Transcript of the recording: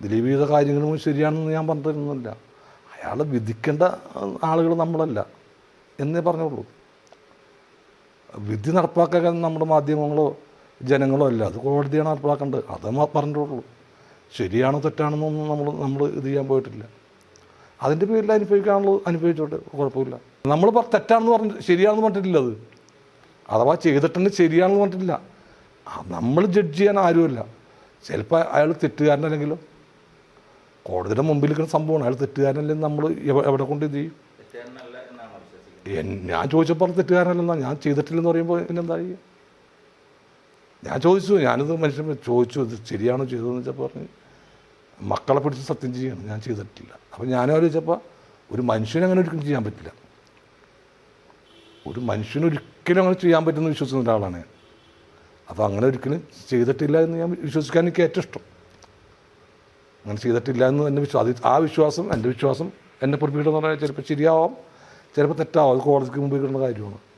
ദിലീപ് ചെയ്ത കാര്യങ്ങളും ശരിയാണെന്ന് ഞാൻ പറഞ്ഞിരുന്നില്ല. അയാൾ വിധിക്കേണ്ട ആളുകൾ നമ്മളല്ല എന്നേ പറഞ്ഞുള്ളൂ. വിധി നടപ്പാക്കാൻ നമ്മുടെ മാധ്യമങ്ങളോ ജനങ്ങളോ അല്ല, അത് കോടതിയാണ് നടപ്പാക്കേണ്ടത്. അത് പറഞ്ഞിട്ടുള്ളൂ. ശരിയാണോ തെറ്റാണെന്നൊന്നും നമ്മൾ ഇത് ചെയ്യാൻ പോയിട്ടില്ല. അതിൻ്റെ പേരിൽ അനുഭവിക്കാനുള്ളത് അനുഭവിച്ചോട്ടെ, കുഴപ്പമില്ല. നമ്മൾ തെറ്റാണെന്ന് പറഞ്ഞിട്ട് ശരിയാണെന്ന് പറഞ്ഞിട്ടില്ല. അത് അഥവാ ചെയ്തിട്ടുണ്ട് ശരിയാണെന്ന് പറഞ്ഞിട്ടില്ല. നമ്മൾ ജഡ്ജ് ചെയ്യാൻ ആരുമില്ല. ചിലപ്പോൾ അയാൾ തെറ്റുകാരനല്ലെങ്കിലും കോടതിയുടെ മുമ്പിൽ നിൽക്കുന്ന സംഭവമാണ്. അയാൾ തെറ്റുകാരനല്ലെങ്കിൽ നമ്മൾ എവിടെ കൊണ്ട് ഇത് ചെയ്യും? ഞാൻ ചോദിച്ചപ്പോൾ തെറ്റുകാരനല്ലെന്നാ. ഞാൻ ചെയ്തിട്ടില്ലെന്ന് പറയുമ്പോൾ പിന്നെന്തായി? ഞാൻ ചോദിച്ചു, ഞാനിത് മനുഷ്യൻ ചോദിച്ചു ഇത് ശരിയാണോ ചെയ്തതെന്ന് വെച്ചപ്പോൾ പറഞ്ഞ് മക്കളെ പിടിച്ച് സത്യം ചെയ്യണം, ഞാൻ ചെയ്തിട്ടില്ല. അപ്പോൾ ഞാൻ ആലോചിച്ചപ്പോൾ ഒരു മനുഷ്യനങ്ങനെ ഒരിക്കലും ചെയ്യാൻ പറ്റില്ല. ഒരു മനുഷ്യനൊരിക്കലും അങ്ങനെ ചെയ്യാൻ പറ്റുമെന്ന് വിശ്വസിക്കുന്ന ഒരാളാണ് ഞാൻ. അപ്പോൾ അങ്ങനെ ഒരിക്കലും ചെയ്തിട്ടില്ല എന്ന് ഞാൻ വിശ്വസിക്കാൻ എനിക്ക് ഏറ്റവും ഇഷ്ടം. അങ്ങനെ ചെയ്തിട്ടില്ല എന്ന് എൻ്റെ ആ വിശ്വാസം, എൻ്റെ വിശ്വാസം എന്നെ പൊറപ്പിക്കണമെന്ന് പറഞ്ഞാൽ ചിലപ്പോൾ ശരിയാവാം, ചിലപ്പോൾ തെറ്റാവാം. അത് കോടതിക്ക് മുമ്പിൽ കിട്ടുന്ന കാര്യമാണ്.